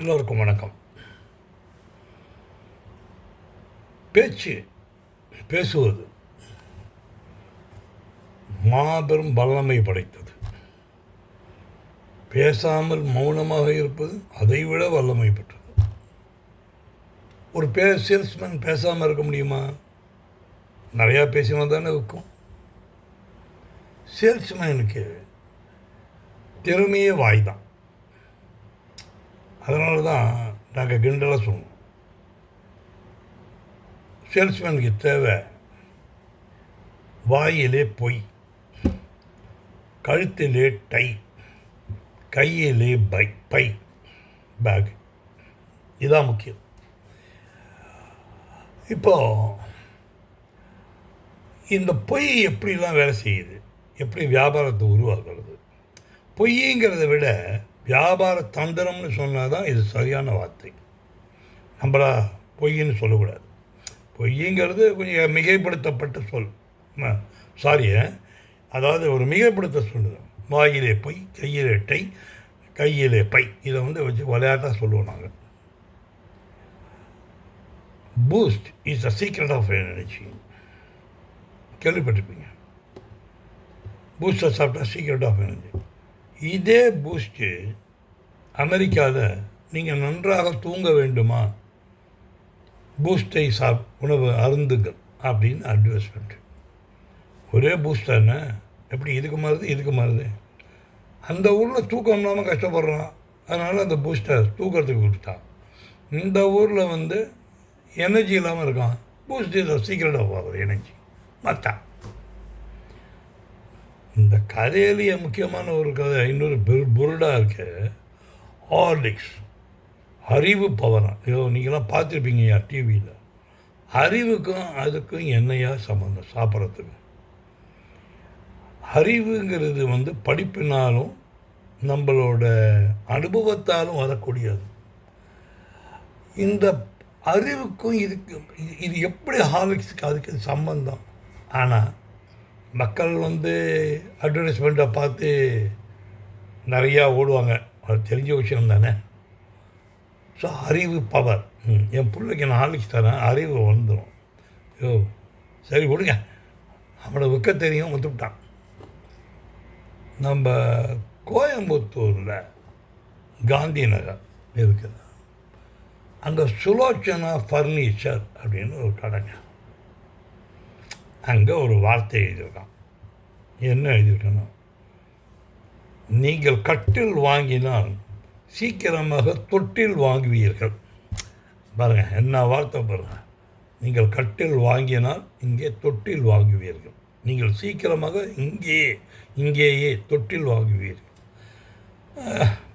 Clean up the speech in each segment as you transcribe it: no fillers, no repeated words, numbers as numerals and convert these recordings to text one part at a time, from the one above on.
எல்லோருக்கும் வணக்கம். பேசுவது மாபெரும் வல்லமை படைத்தது. பேசாமல் மௌனமாக இருப்பது அதைவிட வல்லமை பெற்றது. ஒரு சேல்ஸ்மேன் பேசாமல் இருக்க முடியுமா? நிறையா பேசினா தானே விற்கும். சேல்ஸ்மேனுக்கு திறமையே வாய் தான். அதனால தான் நாங்கள் கிண்டலாக சொல்லுவோம், சேல்ஸ்மேனுக்கு தேவை வாயிலே பொய், கழுத்திலே டை, கையிலே பை பேக். இதுதான் முக்கியம். இப்போ இந்த பொய் எப்படிலாம் வேலை செய்யுது, எப்படி வியாபாரத்தை உருவாக்குறது? பொய்ங்கிறத விட வியாபார தந்திரம்னு சொன்னால் தான் இது சரியான வார்த்தை. நம்மளா பொய்ன்னு சொல்லக்கூடாது. பொய்ங்கிறது கொஞ்சம் மிகைப்படுத்தப்பட்ட சொல். அதாவது ஒரு மிகைப்படுத்த சொல்லுது. வாயிலே பொய், கையிலே டை, கையிலே பை. இதை வச்சு விளையாட்டாக சொல்லுவோம் நாங்கள். Boost is the secret of energy. கேள்விப்பட்டிருப்பீங்க. பூஸ்டை சாப்பிட்டா சீக்ரெட் ஆஃப் எனர்ஜி. இதே பூஸ்ட்டு அமெரிக்காவில் நீங்கள் நன்றாக தூங்க வேண்டுமா, பூஸ்டை உணவு அருந்துங்கள் அப்படின்னு அட்வைஸ்மெண்ட். ஒரே பூஸ்ட் தானே, எப்படி இதுக்கு மாறுது. அந்த ஊரில் தூக்கம் இல்லாமல் கஷ்டப்படுறான், அதனால் அந்த பூஸ்டை தூக்கிறதுக்கு கொடுத்தான். இந்த ஊரில் எனர்ஜி இல்லாமல் இருக்கான். Boost is secret of our energy. மத்தான் இந்த கதையிலேயே முக்கியமான ஒரு கதை. இன்னொரு புருடாக இருக்க ஹார்லிக்ஸ். அறிவு பவரம். நீங்களாம் பார்த்துருப்பீங்கய்யா டிவியில். அறிவுக்கும் அதுக்கும் என்னையா சம்மந்தம்? சாப்பிட்றதுக்கு அறிவுங்கிறது படிப்பினாலும் நம்மளோட அனுபவத்தாலும் வரக்கூடியது. இந்த அறிவுக்கும் இது எப்படி ஹார்லிக்ஸுக்கு அதுக்கு சம்பந்தம்? ஆனால் மக்கள் அட்வர்டைஸ்மெண்ட்டை பார்த்து நிறையா ஓடுவாங்க. அது தெரிஞ்ச விஷயம் தானே. ஸோ அறிவு பவர். என் பிள்ளைக்கு நான் ஹார்லிக்ஸ் தரேன், அறிவு வந்துடும். சரி விடுங்க, அவனை விற்க தெரியும், விற்றுவிட்டான். நம்ம கோயம்புத்தூரில் காந்தி நகர் இருக்குது. அங்கே சுலோச்சனா ஃபர்னிச்சர் அப்படின்னு ஒரு கடைங்க. அங்கே ஒரு வார்த்தை எழுதியிருக்கான். என்ன எழுதியிருக்கேன்னா, நீங்கள் கட்டில் வாங்கினால் சீக்கிரமாக தொட்டில் வாங்குவீர்கள். பாருங்கள், என்ன வார்த்தை பாருங்கள். நீங்கள் கட்டில் வாங்கினால் இங்கே தொட்டில் வாங்குவீர்கள். நீங்கள் சீக்கிரமாக இங்கேயே தொட்டில் வாங்குவீர்கள்.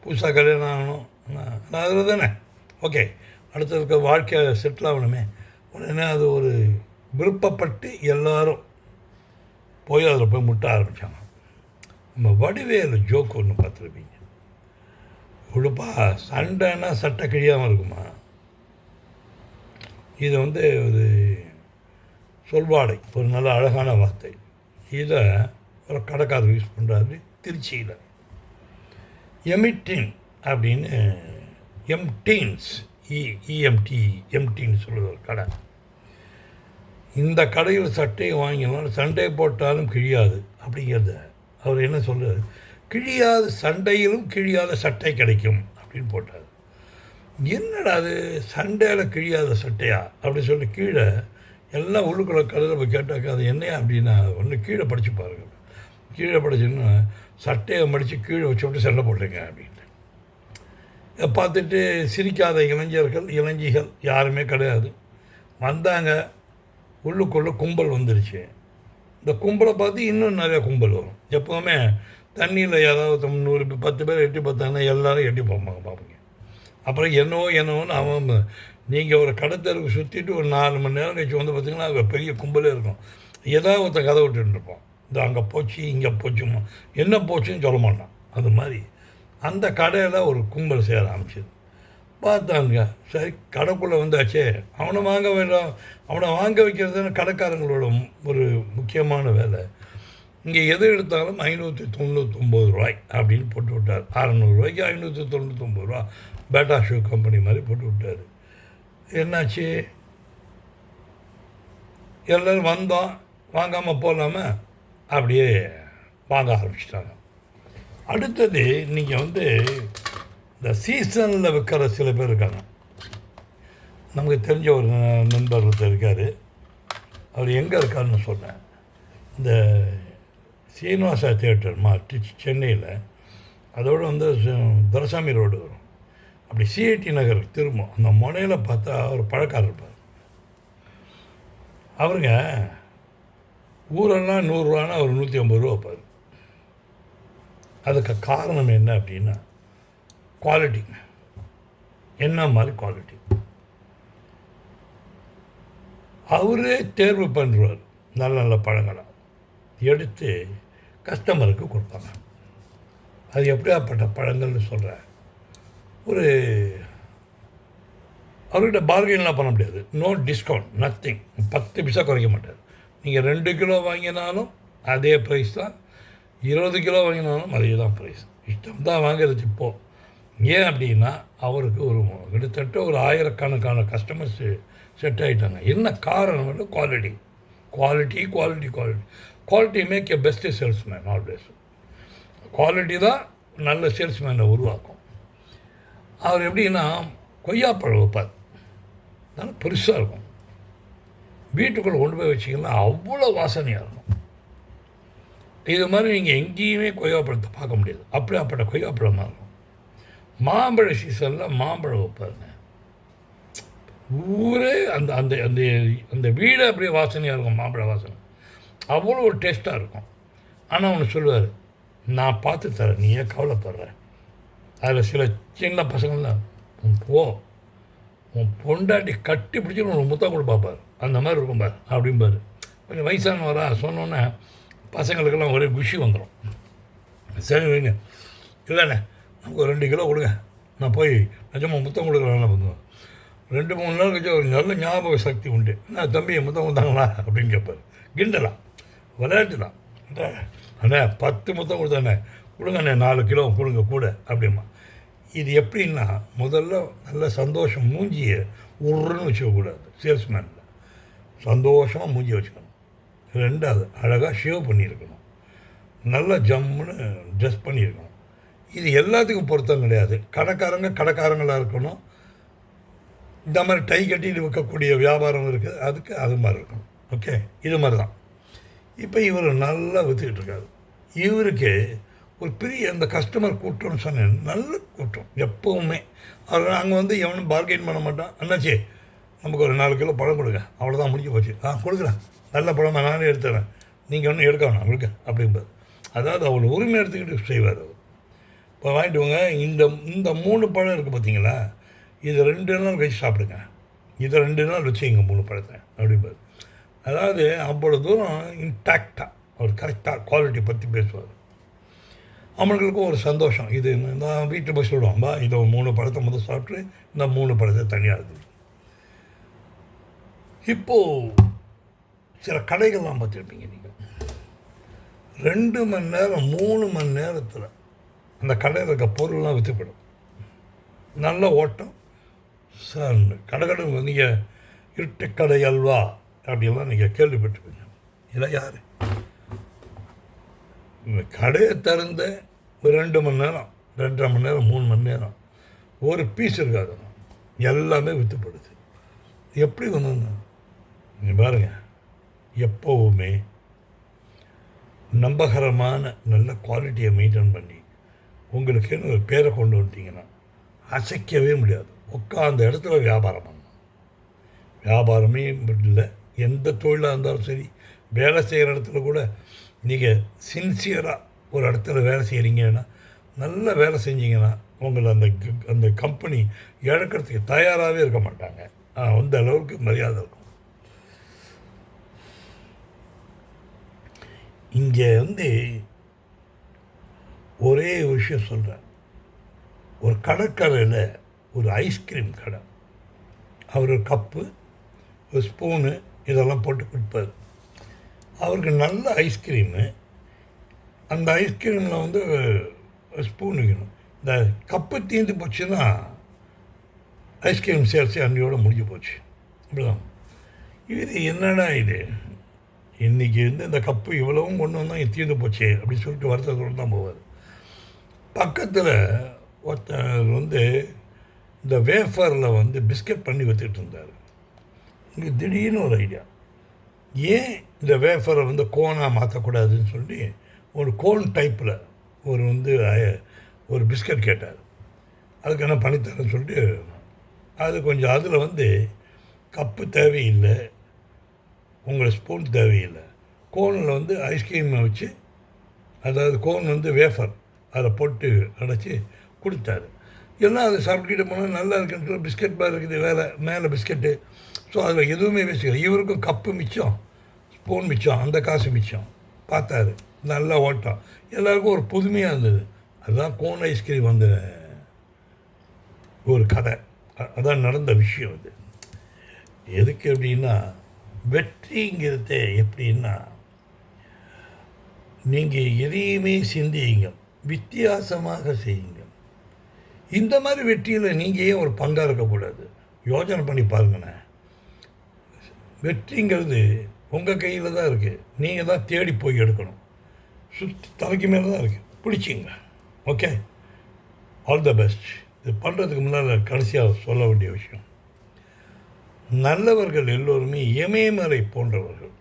புதுசாக கல்யாணம் ஆகணும், நான் அதில் தானே. ஓகே, அடுத்ததுக்கு வாழ்க்கை செட்டில் ஆகணுமே. உடனே அது ஒரு விருப்பப்பட்டு எல்லாரும் போய் அதில் போய் முட்ட ஆரம்பித்தாங்க. நம்ம வடிவேலு ஜோக்கு ஒன்று பார்த்துருப்பீங்க. உடுப்பா, சண்டைன்னா சட்டை கிழியாமல் இருக்குமா? இது ஒரு சொல்வாடை, ஒரு நல்ல அழகான வார்த்தை. இதை ஒரு கடைக்காரர் யூஸ் பண்ணுறாரு திருச்சியில். எமிட்டின் அப்படின்னு, எம்டீன்ஸ், எம்டின்னு சொல்லுது ஒரு கடை. இந்த கடையில் சட்டையை வாங்கினாலும் சண்டை போட்டாலும் கிழியாது அப்படிங்கிறத அவர் என்ன சொல்கிறார்? கிழியாத சண்டையிலும் கிழியாத சட்டை கிடைக்கும் அப்படின்னு போட்டார். என்னடா அது, சண்டையில் கிழியாத சட்டையா அப்படி சொல்லி கீழே எல்லாம் உள்ளுக்குள்ள கடையில் போய் கேட்டாக்கா அது என்னையா அப்படின்னா, ஒன்று கீழே படித்து பாருங்கள். கீழே படிச்சுன்னா சட்டையை மடித்து கீழே வச்சு விட்டு சண்டை போட்டுங்க அப்படின்ட்டு. பார்த்துட்டு சிரிக்காத இளைஞிகள் யாருமே கிடையாது. வந்தாங்க, உள்ளுக்குள்ளே கும்பல் வந்துருச்சு. இந்த கும்பலை பார்த்து இன்னும் நிறையா கும்பல் வரும். எப்போவுமே தண்ணியில் ஏதாவது 10 பேர் எட்டி பார்த்தாங்கன்னா எல்லோரும் எட்டி பார்ப்பீங்க. அப்புறம் என்னவோன்னு அவன் நீங்கள் ஒரு கடத்தருக்கு சுற்றிட்டு ஒரு 4 மணி நேரம் கழிச்சு பார்த்திங்கன்னா அங்கே பெரிய கும்பலே இருக்கும். ஏதாவது ஒருத்த கதை விட்டுருப்போம். இந்த அங்கே போச்சு இங்கே போச்சுமா, என்ன போச்சுன்னு சொல்ல மாட்டான். அது மாதிரி அந்த கடையில் ஒரு கும்பல் சேர ஆரம்பிச்சிது. பார்த்தாங்க, சரி கடைக்குள்ளே வந்தாச்சே, அவனை வாங்க வேண்டாம், அவனை வாங்க வைக்கிறது கடைக்காரங்களோட ஒரு முக்கியமான வேலை. இங்கே எது எடுத்தாலும் 599 அப்படின்னு போட்டு விட்டார். 600 599 பேட்டா ஷூ கம்பெனி மாதிரி போட்டு விட்டார். என்னாச்சு, எல்லோரும் வந்தோம், வாங்காமல் போகலாமல் அப்படியே வாங்க ஆரம்பிச்சிட்டாங்க. அடுத்தது நீங்கள் இந்த சீசனில் விற்கிற சில பேர் இருக்காங்க. நமக்கு தெரிஞ்ச ஒரு நண்பர் ஒருத்தர் இருக்கார். அவர் எங்கே இருக்காருன்னு சொன்னேன். இந்த சீனிவாசா தியேட்டர் சென்னையில், அதோடு துரசாமி ரோடு வரும். அப்படி சிஐடி நகர் திரும்பும் அந்த முனையில் பார்த்தா ஒரு பழக்காரர் இருப்பார். அவருங்க ஊரெல்லாம் 100 அவர் 150 வைப்பார். அதுக்கு காரணம் என்ன அப்படின்னா குவாலிட்டி. என்ன மாதிரி குவாலிட்டி அவரே தேர்வு பண்ணுறார். நல்ல நல்ல பழங்களை எடுத்து கஸ்டமருக்கு கொடுப்பாங்க. அது எப்படியாப்பட்ட பழங்கள்னு சொல்கிறேன். அவர்கிட்ட பார்கெயின்லாம் பண்ண முடியாது. No discount, nothing. 10 பைசா குறைக்க மாட்டார். நீங்கள் 2 கிலோ வாங்கினாலும் அதே ப்ரைஸ் தான், 20 கிலோ வாங்கினாலும் அதே தான் ப்ரைஸ். இஷ்டம் தான் வாங்கிறது இப்போது. ஏன் அப்படின்னா அவருக்கு கிட்டத்தட்ட ஒரு 1000கணக்கான கஸ்டமர்ஸ் செட் ஆகிட்டாங்க. என்ன காரணம்? Quality quality quality quality quality make a best salesman always. Quality தான் நல்ல சேல்ஸ்மேனை உருவாக்கும். அவர் எப்படின்னா கொய்யாப்பழம் வைப்பார். நல்லா பெருசாக இருக்கும். வீட்டுக்குள்ளே கொண்டு போய் வச்சிங்கன்னா அவ்வளோ வாசனையாக இருக்கும். இது மாதிரி நீங்கள் எங்கேயுமே கொய்யாப்பழத்தை பார்க்க முடியாது. அப்படியாப்பட்ட கொய்யாப்பழமாக இருக்கும். மாம்பழ சீசனில் மாம்பழம் வைப்பாருங்க. ஊரே அந்த அந்த அந்த அந்த வீடு அப்படியே வாசனையாக இருக்கும். மாம்பழ வாசனை அவ்வளோ ஒரு டேஸ்ட்டாக இருக்கும். ஆனால் ஒன்று சொல்லுவார், நான் பார்த்து தரேன், நீ ஏன் கவலைப்படுற. அதில் சில சின்ன பசங்கள்லாம் உன் பொண்டாட்டி கட்டி பிடிச்சி ஒரு முத்தம் கூட பார்ப்பார். அந்த மாதிரி இருக்கும் பார் அப்படிம்பார். கொஞ்சம் வயசானவரா சொன்னோன்னே பசங்களுக்கெல்லாம் ஒரே குஷி வந்துடும். சரி வைங்க, இல்லைண்ணே நமக்கு ஒரு 2 கிலோ கொடுங்க, நான் போய் நிஜமாக முத்தம் கொடுக்குறேன் பண்ணுவேன். 2-3 நாள் கழிச்சு ஒரு நல்ல ஞாபக சக்தி உண்டு. நான் தம்பி முத்தம் கொடுத்தாங்களா அப்படின்னு கேட்பார். கிண்டலாம், விளையாட்டு தான். அண்ணே 10 முத்தம் கொடுத்தாண்ணே, கொடுங்கண்ணே 4 கிலோ கொடுங்க கூட அப்படிமா. இது எப்படின்னா முதல்ல நல்ல சந்தோஷம், மூஞ்சியை உருன்னு வச்சுக்கக்கூடாது. சேல்ஸ்மேனில் சந்தோஷமாக மூஞ்சியை வச்சுக்கணும். 2வது அழகாக ஷேவ் பண்ணியிருக்கணும். நல்லா ஜம்முன்னு ட்ரெஸ் பண்ணியிருக்கணும். இது எல்லாத்துக்கும் பொருத்தம் கிடையாது. கடைக்காரங்களாக இருக்கணும். இந்த மாதிரி டை கட்டிட்டு விற்கக்கூடிய வியாபாரம் இருக்குது, அதுக்கு அது மாதிரி இருக்கணும். ஓகே, இது மாதிரி தான். இப்போ இவர் நல்லா விற்றுக்கிட்டு இருக்காரு. இவருக்கு ஒரு பெரிய அந்த கஸ்டமர் கூட்டம்னு சொன்னேன், நல்ல கூட்டம் எப்போவுமே. அவர் அங்கே எவனும் பார்கெயின் பண்ண மாட்டான். அண்ணாச்சி நமக்கு ஒரு 4 கிலோ பழம் கொடுங்க, அவ்வளோதான் முடிஞ்சு போச்சு. கொடுக்குறேன், நல்ல பழமாக நானே எடுத்துறேன், நீங்கள் ஒன்றும் எடுக்க வேணாம் கொடுங்க அப்படிம்பார். அதாவது அவ்வளோ உரிமை எடுத்துக்கிட்டு செய்வார் அவர். இப்போ வாங்கிட்டு வாங்க, இந்த 3 பழம் இருக்குது பார்த்தீங்களா, இது 2 நாள் கழிச்சு சாப்பிடுங்க, இதை 2 நாள் வச்சுங்க 3 பழத்தை அப்படிம்பார். அதாவது அவ்வளோ தூரம் இன்டாக்டாக அவர் கரெக்டாக குவாலிட்டி பற்றி பேசுவார். அவங்களுக்கும் ஒரு சந்தோஷம். இது நான் வீட்டில் போய் சொல்லுவான், இதை 3 பழத்தை முதல் சாப்பிட்டு இந்த 3 பழத்தை தனியாக இருக்குது. இப்போது சில கடைகள்லாம் பார்த்துருப்பீங்க நீங்கள், 2 மணி நேரம் 3 மணி நேரத்தில் அந்த கடையில் இருக்க பொருள்லாம் விற்றுப்படும். நல்ல ஓட்டம் சார். கடை நீங்கள் இருட்டுக்கடை அல்வா அப்படின்லாம் நீங்கள் கேள்விப்பட்டிருப்பீங்க. இதெல்லாம் யார்? கடையை திறந்த ஒரு 2 மணி நேரம், 2.5 மணி நேரம், 3 மணி நேரம் ஒரு பீஸ் இருக்காது, எல்லாமே விற்றுப்படுது. எப்படி நீங்கள் பாருங்கள், எப்போவுமே நம்பகரமான நல்ல குவாலிட்டியை மெயின்டைன் பண்ணி உங்களுக்குன்னு ஒரு பேரை கொண்டு வந்துட்டிங்கன்னா அசைக்கவே முடியாது. உட்காந்த இடத்துல வியாபாரம் பண்ணணும். வியாபாரமே இல்லை, எந்த தொழிலாக இருந்தாலும் சரி, வேலை செய்கிற இடத்துல கூட நீங்கள் சின்சியராக ஒரு இடத்துல வேலை செய்கிறீங்கன்னா, நல்ல வேலை செஞ்சீங்கன்னா உங்களை அந்த கம்பெனி இழக்கிறதுக்கு தயாராகவே இருக்க மாட்டாங்க. அந்த அளவுக்கு மரியாதை இருக்கும். இங்கே ஒரே விஷயம் சொல்கிறேன். ஒரு கடற்கரையில் ஒரு ஐஸ்கிரீம் கடை, அவர் ஒரு கப்பு, ஒரு ஸ்பூனு இதெல்லாம் போட்டு கொடுப்பார். அவருக்கு நல்ல ஐஸ்கிரீமு அந்த ஐஸ்கிரீமில் வந்து ஸ்பூன் வைக்கணும். இந்த கப்பு தீர்ந்து போச்சுன்னா ஐஸ்கிரீம் சேல்ஸே அன்றையோடு முடிஞ்சு போச்சு. இப்படிதான் இது என்னடா இது, இன்றைக்கி வந்து இந்த கப்பு இவ்வளவும் கொண்டு வந்தால் தீர்ந்து போச்சு அப்படின்னு சொல்லிட்டு வருத்தத்தோடு தான் போவார். பக்கத்தில் ஒருத்தர் வந்து இந்த வேஃபரில் வந்து பிஸ்கட் பண்ணி விற்றுட்டு இருந்தார். இங்கே திடீர்னு ஒரு ஐடியா, ஏன் இந்த வேஃபரை வந்து கோனாக மாற்றக்கூடாதுன்னு சொல்லி ஒரு கோன் டைப்பில் ஒரு பிஸ்கட் கேட்டார். அதுக்கு என்ன பண்ணித்தரேன்னு சொல்லிட்டு அது கொஞ்சம் அதில் வந்து கப்பு தேவையில்லை, உங்களை ஸ்பூன் தேவையில்லை, கோனில் வந்து ஐஸ்கிரீமை வச்சு, அதாவது கோன் வந்து வேஃபர் அதில் போட்டு அடைச்சி கொடுத்தாரு. எல்லாம் அதை சாப்பிட்டுக்கிட்டு போனால் நல்லா இருக்குன்னு சொல்லி பிஸ்கட் மாதிரி இருக்குது மேலே பிஸ்கட்டு. ஸோ அதில் எதுவுமே வச்சுக்கல. இவருக்கும் கப்பு மிச்சம், ஸ்பூன் மிச்சம், அந்த காசு மிச்சம். பார்த்தாரு, நல்லா ஓட்டம். எல்லாருக்கும் ஒரு புதுமையாக இருந்தது. அதுதான் கோன் ஐஸ்கிரீம் வந்த ஒரு கதை. அதான் நடந்த விஷயம். அது எதுக்கு அப்படின்னா, வெற்றிங்கிறது எப்படின்னா, நீங்கள் எதையுமே சிந்தியுங்க, வித்தியாசமாக செய்யுங்க. இந்த மாதிரி வெற்றியில் நீங்கள் ஏன் ஒரு பங்காக இருக்கக்கூடாது? யோசனை பண்ணி பாருங்கண்ணே. வெற்றிங்கிறது உங்கள் கையில் தான் இருக்குது. நீங்கள் தான் தேடி போய் எடுக்கணும். சுற்றி தலைக்கு மேலே தான் இருக்குது. பிடிச்சிங்க. Okay, all the best. இது பண்ணுறதுக்கு முன்னால் கடைசியாக சொல்ல வேண்டிய விஷயம், நல்லவர்கள் எல்லோருமே இமயமலை போன்றவர்கள்.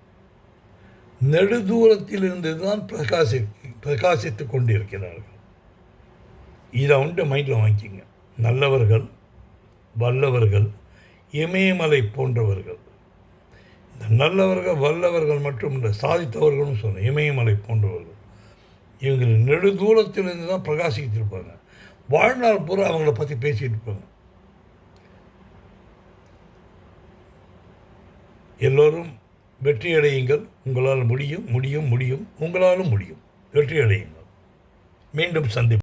நெடுதூரத்திலிருந்து தான் பிரகாசித்து கொண்டிருக்கிறார்கள். இதை வந்து மைண்டில் வாங்கிக்கிங்க. நல்லவர்கள், வல்லவர்கள், இமயமலை போன்றவர்கள். இந்த நல்லவர்கள், வல்லவர்கள் மட்டும் இல்லை, சாதித்தவர்களும் சொன்னேன். இமயமலை போன்றவர்கள் இவங்க நெடுதூரத்திலிருந்து தான் பிரகாசித்திருப்பாங்க. வாழ்நாள் பூரா அவங்கள பற்றி பேசிகிட்டு இருப்பாங்க. எல்லோரும் வெற்றி அடையுங்கள். உங்களால் முடியும், முடியும், முடியும். உங்களாலும் முடியும். வெற்றி அடையுங்கள். மீண்டும் சந்திப்போம்.